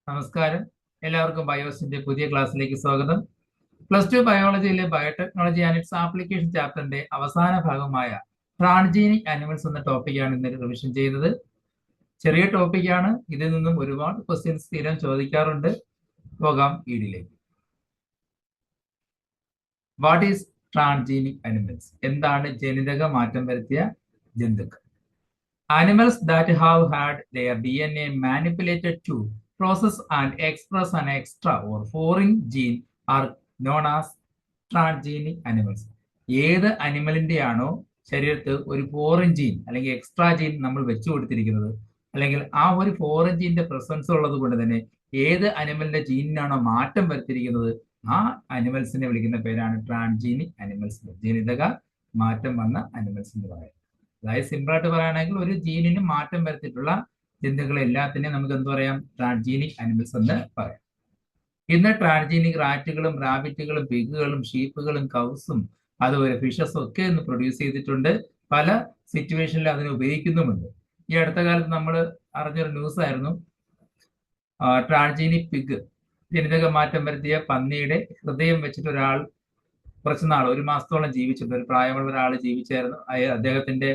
നമസ്കാരം. എല്ലാവർക്കും ബയോസിന്റെ പുതിയ ക്ലാസ്സിലേക്ക് സ്വാഗതം. +2 ബയോളജിയിലെ ബയോടെക്നോളജി ആൻഡ് ഇറ്റ്സ് ആപ്ലിക്കേഷൻ ചാപ്റ്ററിന്റെ അവസാന ഭാഗമായ ട്രാൻസ്ജീനിക് ആനിമൽസ് എന്ന ടോപ്പിക്കാണ് ഇന്ന് റിവിഷൻ ചെയ്യുന്നത്. ചെറിയ ടോപ്പിക്കാണ്. ഇതിൽ നിന്നും ഒരുപാട് ക്വസ്റ്റ്യൻസ് സ്ഥിരം ചോദിക്കാറുണ്ട്. പോകാം വീഡിയോയിലേക്ക്. What is transgenic animals? എന്താണ് ജനിതക മാറ്റം വരുത്തിയ ജന്തുക്കൾ? Animals that have had their DNA manipulated to process and express an extra or foreign gene are known as transgenic animals. ഏത് അനിമലിന്റെ ആണോ ശരീരത്ത് ഒരു ഫോറിൻ ജീൻ അല്ലെങ്കിൽ എക്സ്ട്രാ ജീൻ നമ്മൾ വെച്ചു കൊടുത്തിരിക്കുന്നത്, അല്ലെങ്കിൽ ആ ഒരു ഫോറിൻ ജീനിന്റെ പ്രസൻസ് ഉള്ളത് കൊണ്ട് തന്നെ ഏത് അനിമലിന്റെ ജീനിനാണോ മാറ്റം വരുത്തിയിരിക്കുന്നത്, ആ അനിമൽസിനെ വിളിക്കുന്ന പേരാണ് ട്രാൻസ്ജീനിക് അനിമൽസ്. ജനിതക മാറ്റം വന്ന അനിമൽസ് എന്ന് പറയാം. അതായത് സിമ്പിൾ ആയിട്ട് പറയുകയാണെങ്കിൽ ഒരു ജീനിന് മാറ്റം വരുത്തിയിട്ടുള്ള ജന്തുക്കളെ എല്ലാത്തിനെയും നമുക്ക് എന്ത് പറയാം? ട്രാൻസ്ജീനിക് അനിമൽസ് എന്ന് പറയാം. ഇന്ന് ട്രാൻസ്ജീനിക് റാറ്റുകളും റാബിറ്റുകളും പിഗുകളും ഷീപ്പുകളും കൗസും അതുപോലെ ഫിഷസും ഒക്കെ ഇന്ന് പ്രൊഡ്യൂസ് ചെയ്തിട്ടുണ്ട്. പല സിറ്റുവേഷനിൽ അതിനെ ഉപയോഗിക്കുന്നുമുണ്ട്. ഈ അടുത്ത കാലത്ത് നമ്മൾ അറിഞ്ഞൊരു ന്യൂസ് ആയിരുന്നു, ട്രാൻസ്ജീനിക് പിഗ്, ജനിതക മാറ്റം വരുത്തിയ പന്നിയുടെ ഹൃദയം വെച്ചിട്ട് ഒരാൾ കുറച്ച് നാൾ, 1 മാസത്തോളം ജീവിച്ചിട്ടുണ്ട്. ഒരു പ്രായമുള്ള ഒരാൾ ജീവിച്ചായിരുന്നു. അദ്ദേഹത്തിന്റെ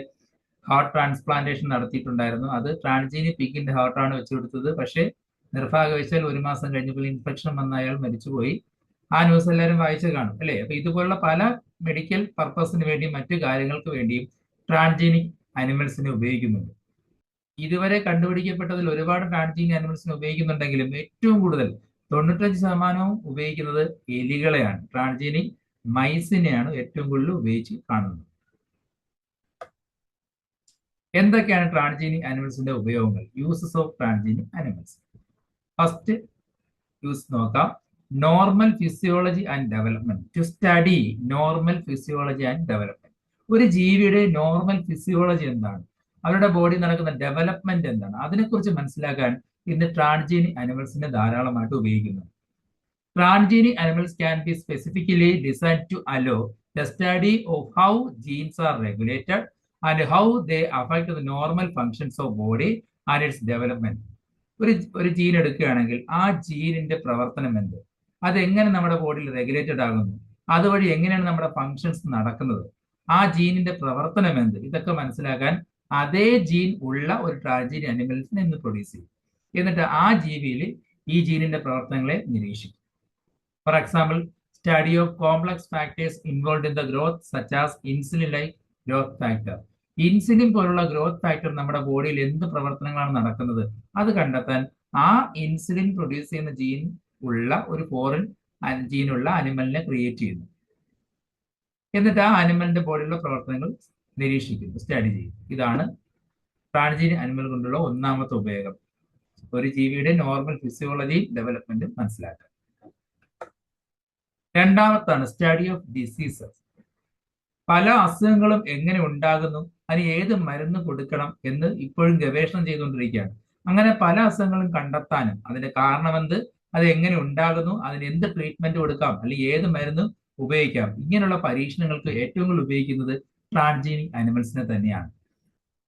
ഹാർട്ട് ട്രാൻസ്പ്ലാന്റേഷൻ നടത്തിയിട്ടുണ്ടായിരുന്നു. അത് ട്രാൻസ്ജീനിക് പിഗിന്റെ ഹാർട്ടാണ് വെച്ചു കൊടുത്തത്. പക്ഷേ നിർഭാഗ്യവശാൽ 1 മാസം കഴിഞ്ഞപ്പോൾ ഇൻഫെക്ഷൻ വന്ന അയാൾ മരിച്ചുപോയി. ആ ന്യൂസ് എല്ലാവരും വായിച്ചു കാണും അല്ലേ? അപ്പൊ ഇതുപോലുള്ള പല മെഡിക്കൽ പർപ്പസിന് വേണ്ടിയും മറ്റു കാര്യങ്ങൾക്ക് വേണ്ടിയും ട്രാൻസ്ജീനിക് അനിമൽസിനെ ഉപയോഗിക്കുന്നുണ്ട്. ഇതുവരെ കണ്ടുപിടിക്കപ്പെട്ടതിൽ ഒരുപാട് ട്രാൻസ്ജീനിക് അനിമൽസിനെ ഉപയോഗിക്കുന്നുണ്ടെങ്കിലും ഏറ്റവും കൂടുതൽ 95% ഉപയോഗിക്കുന്നത് എലികളെയാണ്. ട്രാൻസ്ജീനിക് മൈസിനെയാണ് ഏറ്റവും കൂടുതൽ ഉപയോഗിച്ച് കാണുന്നത്. എന്തൊക്കെയാണ് ട്രാൻസ്ജീനിക് അനിമൽസിന്റെ ഉപയോഗങ്ങൾ? Uses of transgenic animals. First use നോക്കാം. Normal physiology and development. To study normal physiology and development. ഒരു ജീവിയുടെ നോർമൽ ഫിസിയോളജി എന്താണ്, അവരുടെ ബോഡി നടക്കുന്ന ഡെവലപ്മെന്റ് എന്താണ്, അതിനെക്കുറിച്ച് മനസ്സിലാക്കാൻ ഇന്ന് ട്രാൻസ്ജീനിക് അനിമൽസിനെ ധാരാളമായിട്ട് ഉപയോഗിക്കുന്നു. Transgenic animals can be specifically designed to allow the study of how genes are regulated and how they affect the normal functions of body and its development. ഒരു ജീൻ എടുക്കുകയാണെങ്കിൽ ആ ജീനിന്റെ പ്രവർത്തനം എന്ത്, അതെങ്ങനെ നമ്മുടെ ബോഡിയിൽ റെഗുലേറ്റഡ് ആകുന്നു, അതുവഴി എങ്ങനെയാണ് നമ്മുടെ ഫങ്ഷൻസ് നടക്കുന്നത്, ആ ജീനിന്റെ പ്രവർത്തനം എന്ത്, ഇതൊക്കെ മനസ്സിലാക്കാൻ അതേ ജീൻ ഉള്ള ഒരു ട്രാൻസ്ജീനിക് അനിമൽസിനെ ഇന്ന് പ്രൊഡ്യൂസ് ചെയ്യും. എന്നിട്ട് ആ ജീവിയിൽ ഈ ജീനിന്റെ പ്രവർത്തനങ്ങളെ നിരീക്ഷിക്കും. For example, study of complex factors involved in the growth such as insulin-like growth factor. Insulin പോലുള്ള ഗ്രോത്ത് ഫാക്ടർ നമ്മുടെ ബോഡിയിൽ എന്ത് പ്രവർത്തനങ്ങളാണ് നടക്കുന്നത് അത് കണ്ടെത്താൻ ആ ഇൻസുലിൻ പ്രൊഡ്യൂസ് ചെയ്യുന്ന ജീൻ ഉള്ള ഒരു ഫോറിൻ ജീനുള്ള അനിമലിനെ ക്രിയേറ്റ് ചെയ്യുന്നു. എന്നിട്ട് ആ അനിമലിന്റെ ബോഡിയിലുള്ള പ്രവർത്തനങ്ങൾ നിരീക്ഷിക്കുന്നു, സ്റ്റഡി ചെയ്യും. ഇതാണ് ട്രാൻസ്ജീനിക് അനിമൽ കൊണ്ടുള്ള ഒന്നാമത്തെ ഉപയോഗം. ഒരു ജീവിയുടെ നോർമൽ ഫിസിയോളജി ഡെവലപ്മെന്റ് മനസ്സിലാക്കുക. രണ്ടാമത്താണ് സ്റ്റഡി ഓഫ് ഡിസീസസ്. പല അസുഖങ്ങളും എങ്ങനെ ഉണ്ടാകുന്നു, അതിന് ഏത് മരുന്ന് കൊടുക്കണം എന്ന് ഇപ്പോഴും ഗവേഷണം ചെയ്തുകൊണ്ടിരിക്കുകയാണ്. അങ്ങനെ പല അസുഖങ്ങളും കണ്ടെത്താനും അതിന്റെ കാരണമെന്ത്, അത് എങ്ങനെ ഉണ്ടാകുന്നു, അതിന് എന്ത് ട്രീറ്റ്മെന്റ് കൊടുക്കാം, അല്ലെങ്കിൽ ഏത് മരുന്ന് ഉപയോഗിക്കാം, ഇങ്ങനെയുള്ള പരീക്ഷണങ്ങൾക്ക് ഏറ്റവും കൂടുതൽ ഉപയോഗിക്കുന്നത് ട്രാൻസ്ജീനിക് അനിമൽസിനെ തന്നെയാണ്.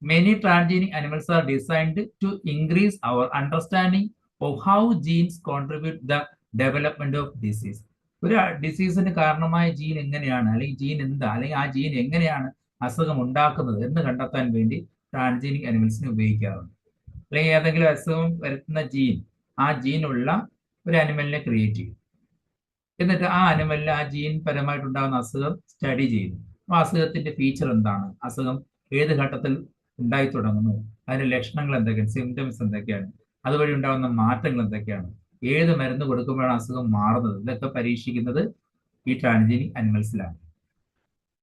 Many transgenic animals are designed to increase our understanding of how genes contribute the development of disease. ഒരു ഡിസീസിന് കാരണമായ ജീൻ എങ്ങനെയാണ്, അല്ലെങ്കിൽ ജീൻ എന്താ, അല്ലെങ്കിൽ ആ ജീൻ എങ്ങനെയാണ് അസുഖം ഉണ്ടാക്കുന്നത് എന്ന് കണ്ടെത്താൻ വേണ്ടി ട്രാൻസ്ജീനിക് അനിമൽസിനെ ഉപയോഗിക്കാറുണ്ട്. അല്ലെങ്കിൽ ഏതെങ്കിലും അസുഖം വരുത്തുന്ന ജീൻ, ആ ജീനുള്ള ഒരു അനിമലിനെ ക്രിയേറ്റ് ചെയ്യും. എന്നിട്ട് ആ അനിമലിന് ആ ജീൻ പരമായിട്ടുണ്ടാകുന്ന അസുഖം സ്റ്റഡി ചെയ്യുന്നു. ആ അസുഖത്തിന്റെ ഫീച്ചർ എന്താണ്, അസുഖം ഏത് ഘട്ടത്തിൽ ഉണ്ടായി തുടങ്ങുന്നു, അതിന്റെ ലക്ഷണങ്ങൾ എന്തൊക്കെയാണ്, സിംറ്റംസ് എന്തൊക്കെയാണ്, അതുവഴി ഉണ്ടാകുന്ന മാറ്റങ്ങൾ എന്തൊക്കെയാണ്, ഏത് മരുന്ന് കൊടുക്കുമ്പോഴാണ് അസുഖം മാറുന്നത്, ഇതൊക്കെ പരീക്ഷിക്കുന്നത് ഈ transgenic അനിമൽസിലാണ്.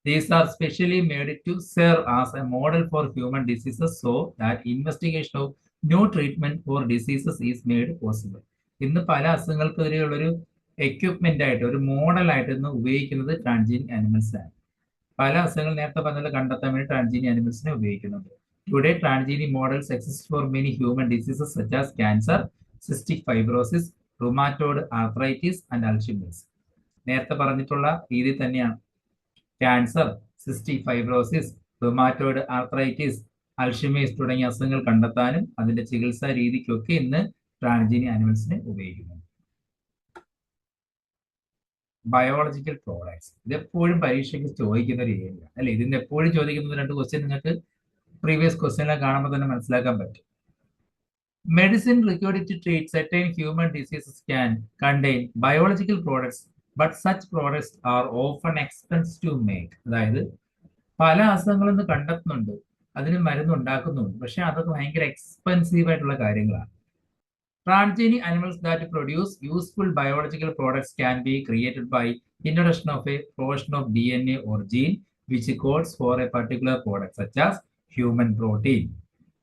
These are specially made to serve as a model for human diseases so that investigation of new treatment for diseases is made possible. ഇന്ന് പല അസുഖങ്ങൾക്കെതിരെയുള്ളൊരു എക്യുപ്മെന്റ് ആയിട്ട്, ഒരു മോഡലായിട്ട് ഇന്ന് ഉപയോഗിക്കുന്നത് ട്രാൻസ്ജീനിക് അനിമൽസ് ആണ്. പല അസുഖങ്ങൾ നേരത്തെ പറഞ്ഞത് കണ്ടെത്താൻ വേണ്ടി ട്രാൻസ്ജീനിക് അനിമൽസിനെ ഉപയോഗിക്കുന്നുണ്ട്. Today, transgenic models exist for many human diseases such as cancer, cystic fibrosis, rheumatoid arthritis and Alzheimer's. നേരത്തെ പറഞ്ഞിട്ടുള്ള രീതി തന്നെയാണ്. Cancer, cystic fibrosis, rheumatoid arthritis, Alzheimer's തുടങ്ങിയ അസുഖങ്ങൾ കണ്ടെത്താനും അതിന്റെ ചികിത്സാ രീതിക്കൊക്കെ ഇന്ന് ട്രാൻസ്ജീനിക് ആനിമൽസിനെ ഉപയോഗിക്കുന്നത്. ബയോളജിക്കൽ പ്രോഡക്ട്സ് ഇതെപ്പോഴും പരീക്ഷയ്ക്ക് ചോദിക്കുന്ന ഒരു ഏരിയ അല്ലെ. ഇതിന് എപ്പോഴും ചോദിക്കുന്ന 2 ക്വസ്റ്റ്യൻ നിങ്ങൾക്ക് പ്രീവിയസ് ക്വസ്റ്റ്യനിലെ കാണുമ്പോൾ തന്നെ മനസ്സിലാക്കാൻ പറ്റും. Medicine required to treat certain human diseases can contain biological products, but such products are often expensive to make. അതായത് പല അസുഖങ്ങളും കണ്ടെത്തുന്നുണ്ട്, അതിന് മരുന്ന് ഉണ്ടാക്കുന്നുണ്ട്, പക്ഷെ അതൊക്കെ ഭയങ്കര എക്സ്പെൻസീവ് ആയിട്ടുള്ള കാര്യങ്ങളാണ്. Transgenic animals that produce useful biological products can be created by introduction of a portion of DNA or gene which codes for a particular product, such as human protein.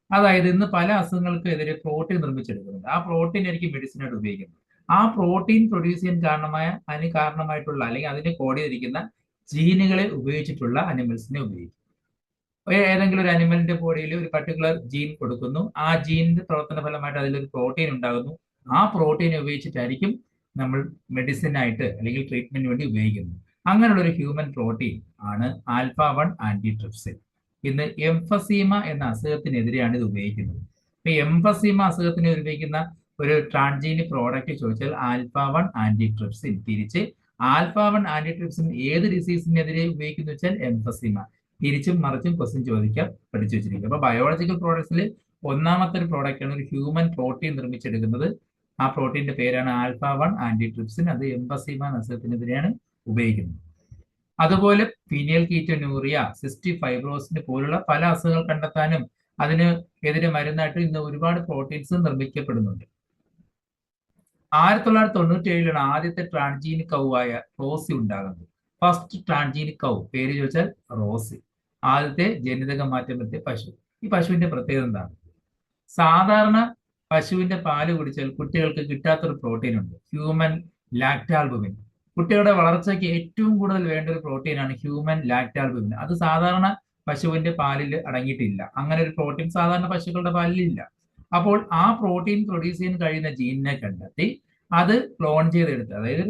അതായത് ഇന്ന് പല അസുഖങ്ങൾക്ക് എതിരെ പ്രോട്ടീൻ നിർമ്മിച്ചെടുക്കുന്നുണ്ട്. ആ protein ആയിരിക്കും മെഡിസിനായിട്ട് ഉപയോഗിക്കുന്നത്. ആ protein produce ചെയ്യാൻ അതിന് കാരണമായിട്ടുള്ള അല്ലെങ്കിൽ അതിനെ കോഡ് ചെയ്തിരിക്കുന്ന ജീനുകളെ ഉപയോഗിച്ചിട്ടുള്ള അനിമൽസിനെ ഉപയോഗിക്കും. ഏതെങ്കിലും ഒരു അനിമലിന്റെ ബോഡിയിൽ ഒരു പർട്ടിക്കുലർ ജീൻ കൊടുക്കുന്നു, ആ ജീനിന്റെ പ്രവർത്തന ഫലമായിട്ട് അതിലൊരു പ്രോട്ടീൻ ഉണ്ടാകുന്നു. ആ പ്രോട്ടീനെ ഉപയോഗിച്ചിട്ടായിരിക്കും നമ്മൾ മെഡിസിനായിട്ട് അല്ലെങ്കിൽ ട്രീറ്റ്മെന്റിന് വേണ്ടി ഉപയോഗിക്കുന്നത്. അങ്ങനെയുള്ള ഒരു ഹ്യൂമൻ പ്രോട്ടീൻ ആണ് ആൽഫ-1 ആന്റിട്രിപ്സിൻ. ഇന്ന് എംഫസീമ എന്ന അസുഖത്തിനെതിരെയാണ് ഇത് ഉപയോഗിക്കുന്നത്. ഇപ്പൊ എംഫസീമ അസുഖത്തിന് ഉപയോഗിക്കുന്ന ഒരു ട്രാൻസ്ജീനിക് പ്രോഡക്റ്റ് ചോദിച്ചാൽ ആൽഫ-1 ആന്റിട്രിപ്സിൻ. തിരിച്ച് ആൽഫ-1 ആന്റിട്രിപ്സിൻ ഏത് ഡിസീസിനെതിരെ ഉപയോഗിക്കുന്നു വെച്ചാൽ എംഫസീമ. തിരിച്ചും മറിച്ചും ക്വസ്റ്റ്യൻ ചോദിക്കാൻ പഠിച്ചു വെച്ചിരിക്കുക. അപ്പൊ ബയോളജിക്കൽ പ്രോഡക്ട്സിൽ ഒന്നാമത്തെ ഒരു പ്രോഡക്റ്റ് ആണ് ഒരു ഹ്യൂമൻ പ്രോട്ടീൻ നിർമ്മിച്ചെടുക്കുന്നത്. ആ പ്രോട്ടീന്റെ പേരാണ് ആൽഫ-1 ആന്റിട്രിപ്സിൻ. അത് എംഫസീമ അസുഖത്തിനെതിരെയാണ് ഉപയോഗിക്കുന്നത്. അതുപോലെ ഫീനിയൽ കീറ്റോന്യൂറിയ, സിസ്റ്റിക് ഫൈബ്രോസിന് പോലുള്ള പല അസുഖങ്ങൾ കണ്ടെത്താനും അതിന് എതിരെ മരുന്നായിട്ട് ഇന്ന് ഒരുപാട് പ്രോട്ടീൻസ് നിർമ്മിക്കപ്പെടുന്നുണ്ട്. 1997 ആദ്യത്തെ ട്രാൻസ്ജീനിക് കൗവായ റോസി ഉണ്ടാകുന്നത്. ഫസ്റ്റ് ട്രാൻസ്ജീനിക് കൗ, പേര് ചോദിച്ചാൽ റോസി, ആദ്യത്തെ ജനിതക മാറ്റം വരുത്തിയ പശു. ഈ പശുവിന്റെ പ്രത്യേകത എന്താണ്? സാധാരണ പശുവിന്റെ പാല് കുടിച്ചാൽ കുട്ടികൾക്ക് കിട്ടാത്തൊരു പ്രോട്ടീൻ ഉണ്ട്, ഹ്യൂമൻ ലാക്റ്റാൽബുമിൻ. കുട്ടികളുടെ വളർച്ചയ്ക്ക് ഏറ്റവും കൂടുതൽ വേണ്ട ഒരു പ്രോട്ടീനാണ് ഹ്യൂമൻ ലാക്റ്റാൽബുമിൻ. അത് സാധാരണ പശുവിന്റെ പാലിൽ അടങ്ങിയിട്ടില്ല. അങ്ങനെ ഒരു പ്രോട്ടീൻ സാധാരണ പശുക്കളുടെ പാലിൽ ഇല്ല. അപ്പോൾ ആ പ്രോട്ടീൻ പ്രൊഡ്യൂസ് ചെയ്യാൻ കഴിയുന്ന ജീനിനെ കണ്ടെത്തി അത് ക്ലോൺ ചെയ്തെടുത്ത്, അതായത്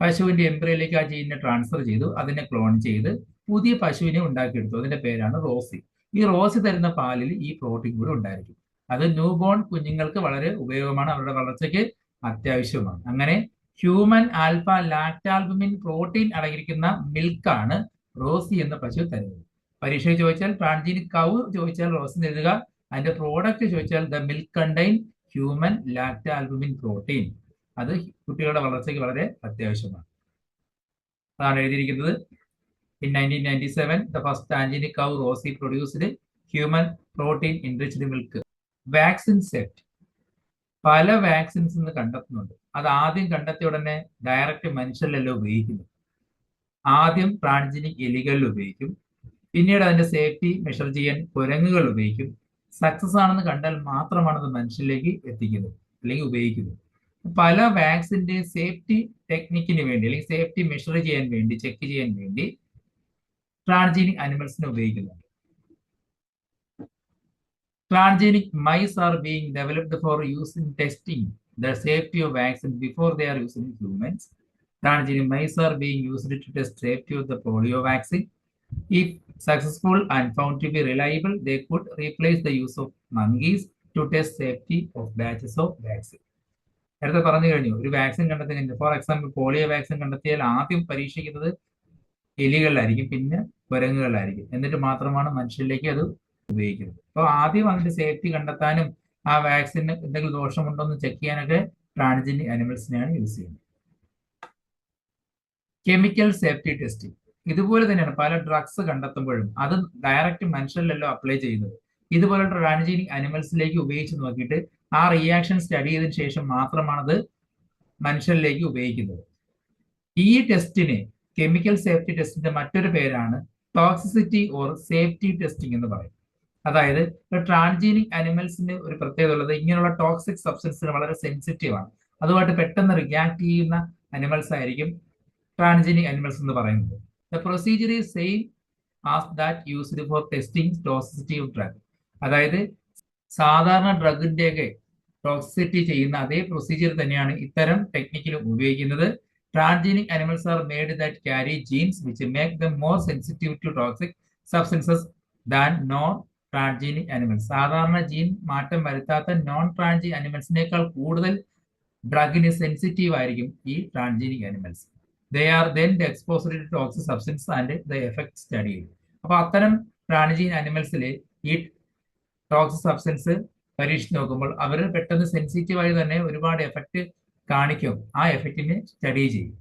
പശുവിന്റെ എംബ്രിയോയിലേക്ക് ആ ജീനിനെ ട്രാൻസ്ഫർ ചെയ്തു, അതിനെ ക്ലോൺ ചെയ്ത് പുതിയ പശുവിനെ ഉണ്ടാക്കിയെടുത്തു. അതിന്റെ പേരാണ് റോസി. ഈ റോസി തരുന്ന പാലിൽ ഈ പ്രോട്ടീൻ കൂടി ഉണ്ടായിരിക്കും. അത് ന്യൂ ബോൺ കുഞ്ഞുങ്ങൾക്ക് വളരെ ഉപയോഗമാണ്, അവരുടെ വളർച്ചയ്ക്ക് അത്യാവശ്യമാണ്. അങ്ങനെ ഹ്യൂമൻ ആൽഫ ലാക്റ്റാൽബുമിൻ പ്രോട്ടീൻ അടങ്ങിയിരിക്കുന്ന മിൽക്കാണ് റോസി എന്ന പശു തരുന്നത്. പരീക്ഷയിൽ ചോദിച്ചാൽ ട്രാൻസ്ജീനിക് കൗ ചോദിച്ചാൽ റോസി എഴുതുക. അതിന്റെ പ്രോഡക്റ്റ് ചോദിച്ചാൽ the milk contain human lactalbumin protein. അത് കുട്ടികളുടെ വളർച്ചയ്ക്ക് വളരെ അത്യാവശ്യമാണ്. അതാണ് എഴുതിയിരിക്കുന്നത്. In 1997, the first transgenic cow Rosie produced human protein enriched milk. Vaccine safety പല വാക്സിൻസ് ഇന്ന് കണ്ടെത്തുന്നുണ്ട്. അത് ആദ്യം കണ്ടെത്തിയ ഉടനെ ഡയറക്റ്റ് മനുഷ്യരിലല്ല ഉപയോഗിക്കുന്നത്. ആദ്യം ട്രാൻസ്ജീനിക് എലികളിൽ ഉപയോഗിക്കും, പിന്നീട് അതിന്റെ സേഫ്റ്റി മെഷർ ചെയ്യാൻ കുരങ്ങുകൾ ഉപയോഗിക്കും. സക്സസ് ആണെന്ന് കണ്ടാൽ മാത്രമാണ് അത് മനുഷ്യരിലേക്ക് എത്തിക്കുന്നത് അല്ലെങ്കിൽ ഉപയോഗിക്കുന്നത്. പല വാക്സിന്റെ സേഫ്റ്റി ടെക്നിക്കിന് വേണ്ടി അല്ലെങ്കിൽ സേഫ്റ്റി മെഷർ ചെയ്യാൻ വേണ്ടി, ചെക്ക് ചെയ്യാൻ വേണ്ടി ട്രാൻസ്ജീനിക് അനിമൽസിനെ ഉപയോഗിക്കുന്നുണ്ട്. Transgenic mice are being developed for use in testing the safety of vaccines before they are used in humans. Transgenic mice are being used to test safety of the polio vaccine. If successful and found to be reliable, they could replace the use of monkeys to test safety of batches of vaccine. നേരത്തെ പറഞ്ഞു കഴിഞ്ഞു, ഒരു vaccine കണ്ടെത്തി, for example polio vaccine കണ്ടെത്തിയാൽ ആദ്യം പരീക്ഷിക്കുന്നത് എലികളിലായിരിക്കും, പിന്നെ കുരങ്ങുകളിലായിരിക്കും, എന്നിട്ട് മാത്രമാണ് മനുഷ്യരിലേക്ക് അത് ഉപയോഗിക്കുന്നത്. അപ്പോൾ ആദ്യം അതിന്റെ സേഫ്റ്റി കണ്ടെത്താനും ആ വാക്സിന് എന്തെങ്കിലും ദോഷമുണ്ടോ എന്ന് ചെക്ക് ചെയ്യാനൊക്കെ ട്രാൻസ്ജീനിക് അനിമൽസിനെയാണ് യൂസ് ചെയ്യുന്നത്. കെമിക്കൽ സേഫ്റ്റി ടെസ്റ്റിംഗ് ഇതുപോലെ തന്നെയാണ്. പല ഡ്രഗ്സ് കണ്ടെത്തുമ്പോഴും അത് ഡയറക്റ്റ് മനുഷ്യരിലല്ലോ അപ്ലൈ ചെയ്യുന്നത്. ഇതുപോലെ ട്രാൻസ്ജീനിക് അനിമൽസിലേക്ക് ഉപയോഗിച്ച് നോക്കിയിട്ട് ആ റിയാക്ഷൻ സ്റ്റഡി ചെയ്തതിനു ശേഷം മാത്രമാണത് മനുഷ്യരിലേക്ക് ഉപയോഗിക്കുന്നത്. ഈ ടെസ്റ്റിന്, കെമിക്കൽ സേഫ്റ്റി ടെസ്റ്റിന്റെ മറ്റൊരു പേരാണ് ടോക്സിസിറ്റി ഓർ സേഫ്റ്റി ടെസ്റ്റിംഗ് എന്ന് പറയും. അതായത് ട്രാൻസ്ജീനിക് അനിമൽസിന് ഒരു പ്രത്യേകത ഉള്ളത്, ഇങ്ങനെയുള്ള ടോക്സിക് സബ്സ്റ്റൻസിന് വളരെ സെൻസിറ്റീവ് ആണ്. അതുമായിട്ട് പെട്ടെന്ന് റിയാക്ട് ചെയ്യുന്ന അനിമൽസ് ആയിരിക്കും ട്രാൻസ്ജീനിക് അനിമൽസ് എന്ന് പറയുന്നത്. The procedure is same as that used for testing toxicity of drug. അതായത് സാധാരണ ഡ്രഗിന്റെയൊക്കെ ടോക്സിസിറ്റി ചെയ്യുന്ന അതേ പ്രൊസീജിയർ തന്നെയാണ് ഇത്തരം ടെക്നിക്കിലും ഉപയോഗിക്കുന്നത്. Transgenic animals are made that carry genes which make them more sensitive to toxic substances than non transgenic animals. സാധാരണ gene മാറ്റം വരുത്താത്ത non transgenic അനിമൽസിനേക്കാൾ കൂടുതൽ ഡ്രഗിന് സെൻസിറ്റീവ് ആയിരിക്കും ഈ transgenic animals. They are then exposed to toxic substance and the effect study. അപ്പൊ അത്തരം ട്രാൻസ്ജീൻ അനിമൽസിൽ ഈ toxic substance പരീക്ഷിച്ച് നോക്കുമ്പോൾ അവർ പെട്ടെന്ന് സെൻസിറ്റീവായി തന്നെ ഒരുപാട് എഫക്റ്റ് കാണിക്കും. ആ എഫക്റ്റിനെ സ്റ്റഡി ചെയ്യും.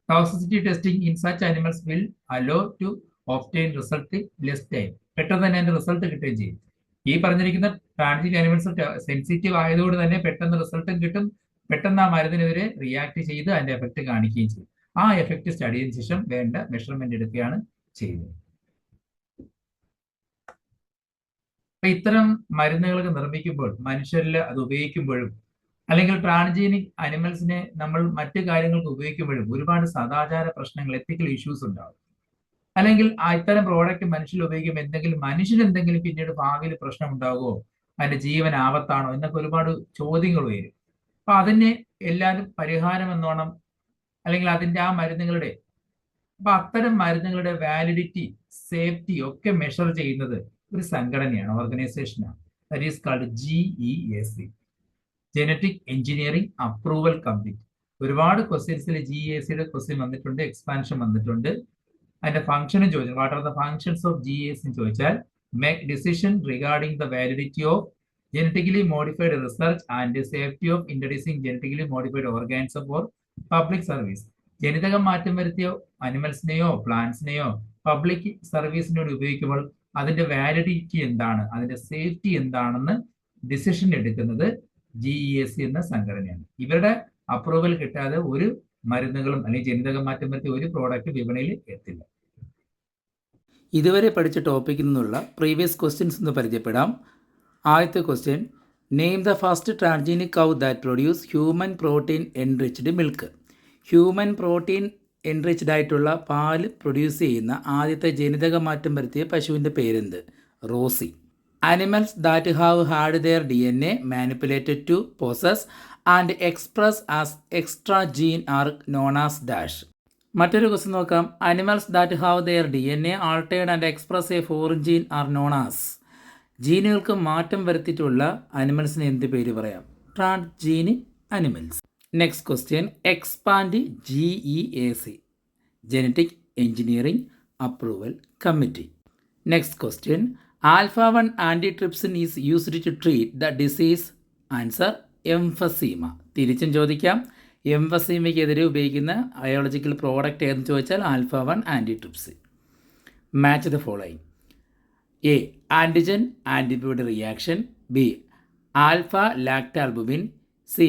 Toxicity testing in such animals will allow to obtain result less time. പെട്ടെന്ന് തന്നെ അതിന്റെ റിസൾട്ട് കിട്ടുകയും ചെയ്യും. ഈ പറഞ്ഞിരിക്കുന്ന ട്രാൻസ്ജീനിക് അനിമൽസ് സെൻസിറ്റീവ് ആയതുകൊണ്ട് തന്നെ പെട്ടെന്ന് റിസൾട്ടും കിട്ടും. പെട്ടെന്ന് ആ മരുന്നിനെതിരെ റിയാക്ട് ചെയ്ത് അതിന്റെ എഫക്റ്റ് കാണിക്കുകയും ചെയ്യും. ആ എഫക്റ്റ് സ്റ്റഡി ചെയ്തതിനു ശേഷം വേണ്ട മെഷർമെന്റ് എടുക്കുകയാണ് ചെയ്യുന്നത്. അപ്പൊ ഇത്തരം മരുന്നുകളൊക്കെ നിർമ്മിക്കുമ്പോൾ മനുഷ്യരിൽ അത് ഉപയോഗിക്കുമ്പോഴും അല്ലെങ്കിൽ ട്രാൻസ്ജീനിക് അനിമൽസിനെ നമ്മൾ മറ്റു കാര്യങ്ങൾക്ക് ഉപയോഗിക്കുമ്പോഴും ഒരുപാട് സദാചാര പ്രശ്നങ്ങൾ, എത്തിക്കൽ ഇഷ്യൂസ് ഉണ്ടാവും. അല്ലെങ്കിൽ ഇത്തരം പ്രോഡക്റ്റ് മനുഷ്യരിൽ ഉപയോഗിക്കുമ്പോൾ മനുഷ്യന് എന്തെങ്കിലും പിന്നീട് ഭാവിയിൽ പ്രശ്നം ഉണ്ടാകുമോ, അതിന്റെ ജീവൻ ആപത്താണോ എന്നൊക്കെ ഒരുപാട് ചോദ്യങ്ങൾ വരും. അപ്പൊ അതിന് എല്ലാവരും പരിഹാരം എന്നോണം അല്ലെങ്കിൽ അതിന്റെ ആ മരുന്നുകളുടെ അപ്പൊ അത്തരം മരുന്നുകളുടെ വാലിഡിറ്റി, സേഫ്റ്റി ഒക്കെ മെഷർ ചെയ്യുന്നത് ഒരു സംഘടനയാണ്, ഓർഗനൈസേഷനാണ്. That is called GEAC, genetic engineering approval committee. ഒരുപാട് ക്വസ്റ്റ്യൻസിൽ GEACയുടെ ക്വസ്റ്റ്യൻ വന്നിട്ടുണ്ട്, എക്സ്പാൻഷൻ വന്നിട്ടുണ്ട്. അതിന്റെ ഫംഗ്ഷനും ചോദിച്ചു, what are the functions of GEAC എന്ന് ചോദിച്ചാൽ make decision regarding the validity of genetically modified research and safety of introducing genetically modified organisms for public service. ജനിതകം മാറ്റം വരുത്തിയ അനിമൽസിനെയോ പ്ലാന്റ്സിനെയോ പബ്ലിക് സർവീസിനോട് ഉപയോഗിക്കുമ്പോൾ അതിന്റെ വാലിഡിറ്റി എന്താണ്, അതിന്റെ സേഫ്റ്റി എന്താണെന്ന് ഡിസിഷൻ എടുക്കുന്നത് GEAC എന്ന സംഘടനയാണ്. ഇവരുടെ അപ്രൂവൽ കിട്ടാതെ ഒരു മരുന്നുകളും അല്ലെങ്കിൽ ജനിതകം മാറ്റം വരുത്തിയ ഒരു പ്രോഡക്റ്റ് വിപണിയിൽ എത്തില്ല. ഇതുവരെ പഠിച്ച ടോപ്പിക്കിൽ നിന്നുള്ള പ്രീവിയസ് ക്വസ്റ്റ്യൻസ് എന്ന് പരിചയപ്പെടാം. ആദ്യത്തെ question, name the first transgenic cow that produce human protein enriched milk. Human protein enriched ആയിട്ടുള്ള പാല് പ്രൊഡ്യൂസ് ചെയ്യുന്ന ആദ്യത്തെ ജനിതക മാറ്റം വരുത്തിയ പശുവിൻ്റെ പേരെന്ത്? Rosie. Animals that have had their DNA manipulated to possess and express as extra gene are known as dash. മറ്റൊരു ക്വസ്റ്റ്യൻ നോക്കാം. Animals that have their DNA altered and express a foreign gene are known as. ജീനുകൾക്ക് മാറ്റം വരുത്തിയിട്ടുള്ള അനിമൽസിന് എന്ത് പേര് പറയാം? Transgenic animals. Next question, expand GEAC, genetic engineering approval committee. Next question, alpha one antitrypsin is used to treat the disease. Answer emphysema. തിരിച്ചും ചോദിക്കാം, എംഫസീമയ്ക്കെതിരെ ഉപയോഗിക്കുന്ന ബയോളജിക്കൽ പ്രോഡക്റ്റ് ഏതെന്ന് ചോദിച്ചാൽ alpha one antitrypsin. Match the following. A. Antigen antibody reaction. B. Alpha lactalbumin. C.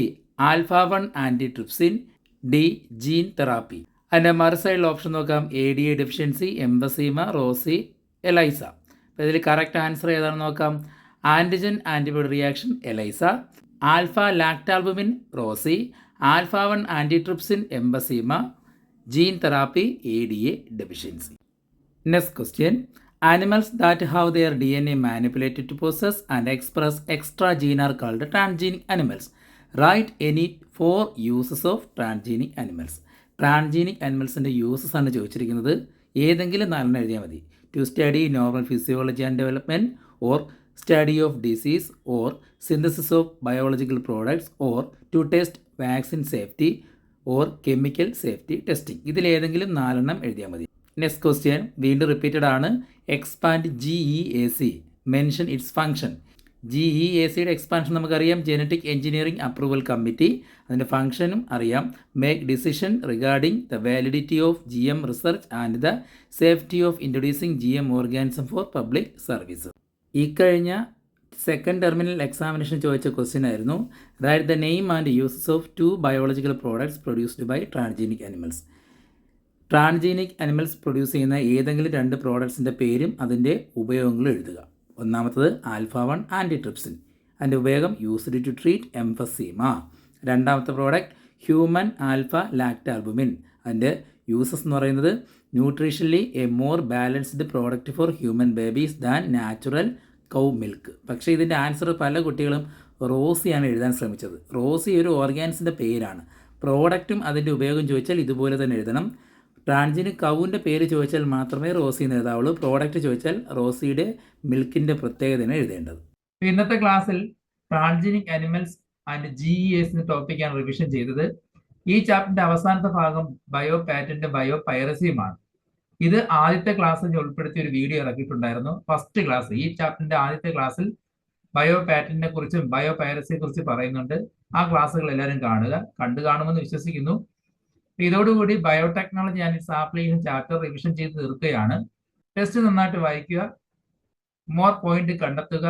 Alpha-1 antitrypsin. D. Gene therapy. അതിൻ്റെ മറുസൈഡിൽ option നോക്കാം. ADA deficiency, emphysema, Rosie, ELISA. അപ്പോൾ ഇതിൽ കറക്റ്റ് ആൻസർ ഏതാണെന്ന് നോക്കാം. Antigen antibody reaction ELISA, alpha lactalbumin Rosie, alpha one antitrypsin emphysema, gene therapy ADA deficiency. Next question, animals that have their DNA manipulated to possess and express extra gene are called transgenic animals. Write any 4 uses of transgenic animals. Transgenic അനിമൽസിൻ്റെ uses ആണ് ചോദിച്ചിരിക്കുന്നത്. ഏതെങ്കിലും 4 എഴുതിയാൽ മതി. To study normal physiology and development, or study of disease, or synthesis of biological products, or to test vaccine safety, or chemical safety testing. ഇതിലേതെങ്കിലും 4 എഴുതിയാൽ മതി. Next question വീണ്ടും റിപ്പീറ്റഡ് ആണ്. Expand GEAC, mention its function. GEACയുടെ expansion നമുക്കറിയാം, genetic engineering approval committee. അതിൻ്റെ ഫംഗ്ഷനും അറിയാം. Make decision regarding the validity of GM research and the safety of introducing GM organism for public service. ഈ കഴിഞ്ഞ second terminal examination ചോദിച്ച question ആയിരുന്നു. Write the name and uses of 2 biological products produced by transgenic animals. Transgenic animals produce ചെയ്യുന്ന ഏതെങ്കിലും 2 പ്രോഡക്ട്സിൻ്റെ പേരും അതിൻ്റെ ഉപയോഗങ്ങളും എഴുതുക. ഒന്നാമത്തത് ആൽഫ-1 ആൻറ്റിട്രിപ്സിൻ, അതിൻ്റെ ഉപയോഗം യൂസ്ഡ് ടു ട്രീറ്റ് എംഫസീമ. രണ്ടാമത്തെ പ്രോഡക്റ്റ് ഹ്യൂമൻ ആൽഫ ലാക്ടാൽബുമിൻ, അതിൻ്റെ യൂസസ് എന്ന് പറയുന്നത് nutritionally A more balanced product for human babies than natural cow milk. പക്ഷേ ഇതിൻ്റെ ആൻസർ പല കുട്ടികളും റോസിയാണ് എഴുതാൻ ശ്രമിച്ചത്. റോസി ഒരു ഓർഗാനിസിൻ്റെ പേരാണ്. പ്രോഡക്റ്റും അതിൻ്റെ ഉപയോഗം ചോദിച്ചാൽ ഇതുപോലെ തന്നെ എഴുതണം. ട്രാൻജിനിക് കൗവിൻ്റെ പേര് ചോദിച്ചാൽ മാത്രമേ റോസി എന്ന് എഴുതാവുള്ളൂ. പ്രോഡക്റ്റ് ചോദിച്ചാൽ റോസിയുടെ മിൽക്കിൻ്റെ പ്രത്യേകതയാണ് എഴുതേണ്ടത്. ഇന്നത്തെ ക്ലാസ്സിൽ ട്രാൻജിനിക് അനിമൽസ് ആൻഡ് GES ടോപ്പിക്കാണ് റിവിഷൻ ചെയ്തത്. ഈ ചാപ്റ്ററിന്റെ അവസാനത്തെ ഭാഗം ബയോ പാറ്റന്റും ബയോ പൈറസിയുമാണ്. ഇത് ആദ്യത്തെ ക്ലാസ്സിൽ ഉൾപ്പെടുത്തിയ ഒരു വീഡിയോ ഇറക്കിയിട്ടുണ്ടായിരുന്നു. ഫസ്റ്റ് ക്ലാസ്, ഈ ചാപ്റ്ററിന്റെ ആദ്യത്തെ ക്ലാസ്സിൽ ബയോ പാറ്റന്റിനെ കുറിച്ചും ബയോ പൈറസിയെ കുറിച്ച് പറയുന്നുണ്ട്. ആ ക്ലാസ്സുകൾ എല്ലാവരും കാണുമെന്ന് വിശ്വസിക്കുന്നു. ഇതോടുകൂടി biotechnology and its application chapter revision ചെയ്ത് തീർക്കുകയാണ്. ടെസ്റ്റ് നന്നായിട്ട് വായിക്കുക, മോർ പോയിന്റ് കണ്ടെത്തുക,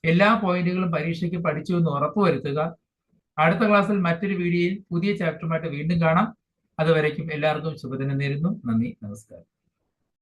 എല്ലാ പോയിന്റുകളും പരീക്ഷയ്ക്ക് പഠിച്ചു എന്ന് ഉറപ്പുവരുത്തുക. അടുത്ത ക്ലാസ്സിൽ മറ്റൊരു വീഡിയോയിൽ പുതിയ ചാപ്റ്ററുമായിട്ട് വീണ്ടും കാണാം. അതുവരേക്കും എല്ലാവർക്കും ശുഭദിനം നേരുന്നു. നന്ദി, നമസ്കാരം.